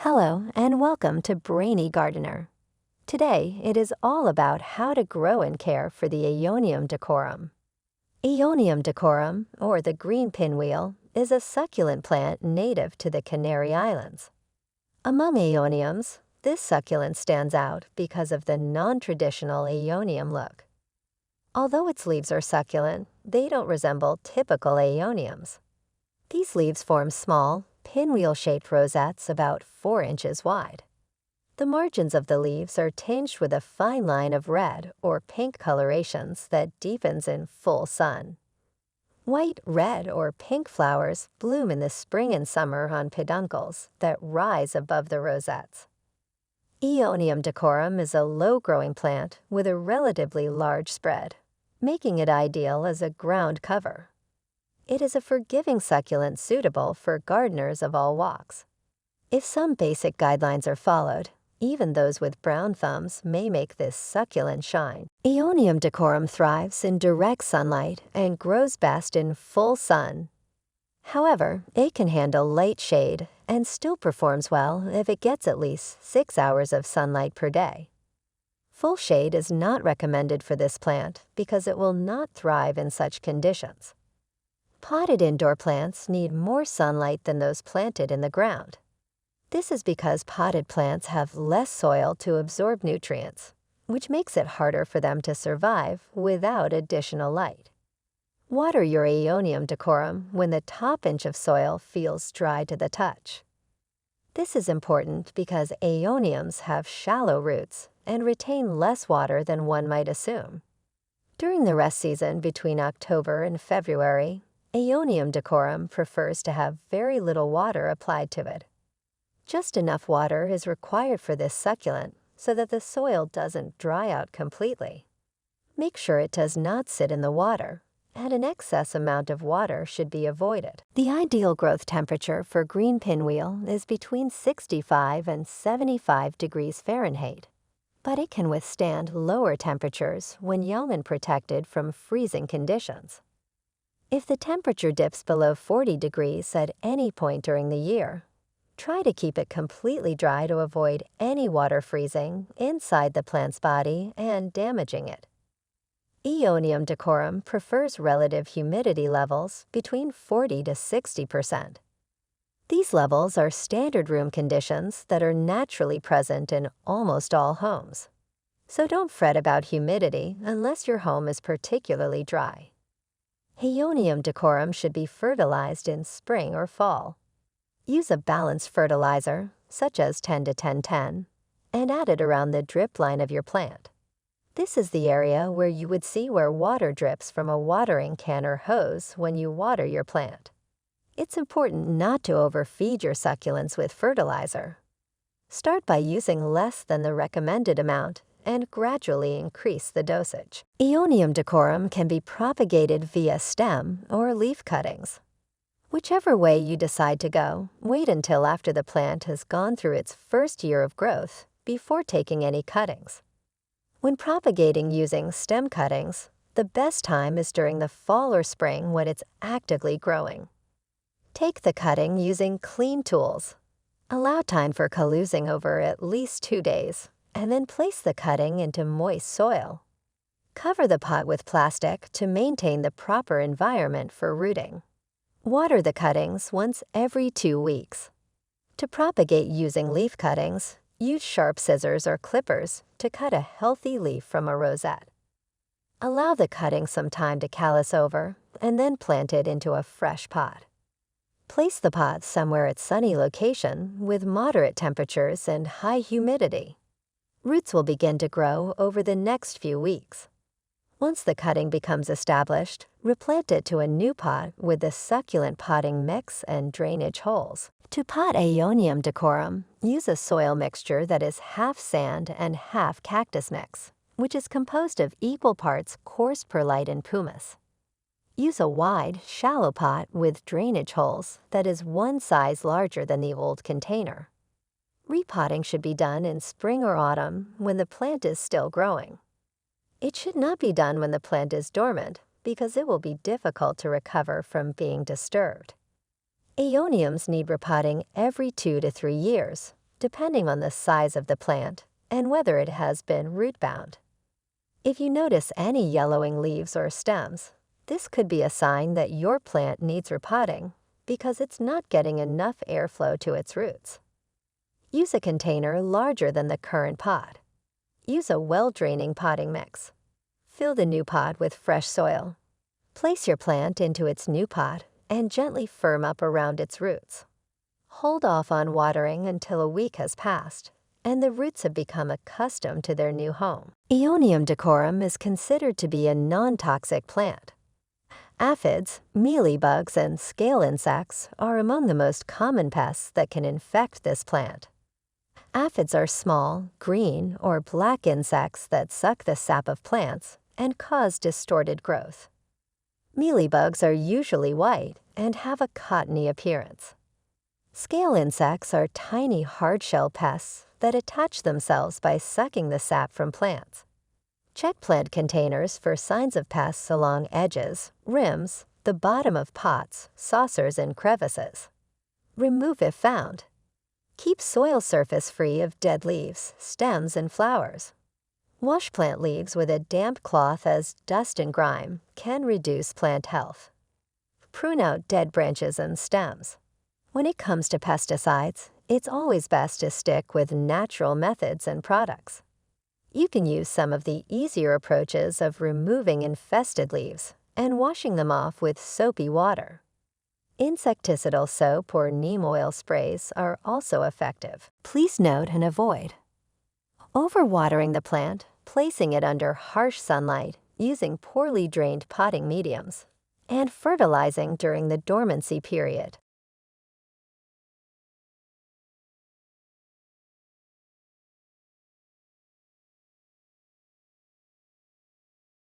Hello and welcome to Brainy Gardener. Today it is all about how to grow and care for the Aeonium decorum. Aeonium decorum, or the green pinwheel, is a succulent plant native to the Canary Islands. Among Aeoniums, this succulent stands out because of the non-traditional Aeonium look. Although its leaves are succulent, they don't resemble typical Aeoniums. These leaves form small, pinwheel-shaped rosettes about 4 inches wide. The margins of the leaves are tinged with a fine line of red or pink colorations that deepens in full sun. White, red, or pink flowers bloom in the spring and summer on peduncles that rise above the rosettes. Aeonium decorum is a low-growing plant with a relatively large spread, making it ideal as a ground cover. It is a forgiving succulent suitable for gardeners of all walks. If some basic guidelines are followed, even those with brown thumbs may make this succulent shine. Aeonium decorum thrives in direct sunlight and grows best in full sun. However, it can handle light shade and still performs well if it gets at least 6 hours of sunlight per day. Full shade is not recommended for this plant because it will not thrive in such conditions. Potted indoor plants need more sunlight than those planted in the ground. This is because potted plants have less soil to absorb nutrients, which makes it harder for them to survive without additional light. Water your Aeonium decorum when the top inch of soil feels dry to the touch. This is important because Aeoniums have shallow roots and retain less water than one might assume. During the rest season between October and February, Aeonium decorum prefers to have very little water applied to it. Just enough water is required for this succulent so that the soil doesn't dry out completely. Make sure it does not sit in the water, and an excess amount of water should be avoided. The ideal growth temperature for green pinwheel is between 65 and 75 degrees Fahrenheit, but it can withstand lower temperatures when young and protected from freezing conditions. If the temperature dips below 40 degrees at any point during the year, try to keep it completely dry to avoid any water freezing inside the plant's body and damaging it. Aeonium decorum prefers relative humidity levels between 40 to 60%. These levels are standard room conditions that are naturally present in almost all homes. So don't fret about humidity unless your home is particularly dry. Aeonium decorum should be fertilized in spring or fall. Use a balanced fertilizer, such as 10 to 10-10, and add it around the drip line of your plant. This is the area where you would see where water drips from a watering can or hose when you water your plant. It's important not to overfeed your succulents with fertilizer. Start by using less than the recommended amount and gradually increase the dosage. Aeonium decorum can be propagated via stem or leaf cuttings. Whichever way you decide to go, wait until after the plant has gone through its first year of growth before taking any cuttings. When propagating using stem cuttings, the best time is during the fall or spring when it's actively growing. Take the cutting using clean tools. Allow time for calusing over at least 2 days, and then place the cutting into moist soil. Cover the pot with plastic to maintain the proper environment for rooting. Water the cuttings once every 2 weeks. To propagate using leaf cuttings, use sharp scissors or clippers to cut a healthy leaf from a rosette. Allow the cutting some time to callus over and then plant it into a fresh pot. Place the pot somewhere at sunny location with moderate temperatures and high humidity. Roots will begin to grow over the next few weeks. Once the cutting becomes established, replant it to a new pot with the succulent potting mix and drainage holes. To pot Aeonium decorum, use a soil mixture that is half sand and half cactus mix, which is composed of equal parts coarse perlite and pumice. Use a wide, shallow pot with drainage holes that is 1 size larger than the old container. Repotting should be done in spring or autumn when the plant is still growing. It should not be done when the plant is dormant because it will be difficult to recover from being disturbed. Aeoniums need repotting every 2 to 3 years, depending on the size of the plant and whether it has been root-bound. If you notice any yellowing leaves or stems, this could be a sign that your plant needs repotting because it's not getting enough airflow to its roots. Use a container larger than the current pot. Use a well-draining potting mix. Fill the new pot with fresh soil. Place your plant into its new pot and gently firm up around its roots. Hold off on watering until a week has passed and the roots have become accustomed to their new home. Aeonium decorum is considered to be a non-toxic plant. Aphids, mealybugs, and scale insects are among the most common pests that can infect this plant. Aphids are small, green, or black insects that suck the sap of plants and cause distorted growth. Mealybugs are usually white and have a cottony appearance. Scale insects are tiny hard-shell pests that attach themselves by sucking the sap from plants. Check plant containers for signs of pests along edges, rims, the bottom of pots, saucers, and crevices. Remove if found. Keep soil surface free of dead leaves, stems, and flowers. Wash plant leaves with a damp cloth as dust and grime can reduce plant health. Prune out dead branches and stems. When it comes to pesticides, it's always best to stick with natural methods and products. You can use some of the easier approaches of removing infested leaves and washing them off with soapy water. Insecticidal soap or neem oil sprays are also effective. Please note and avoid overwatering the plant, placing it under harsh sunlight, using poorly drained potting mediums, and fertilizing during the dormancy period.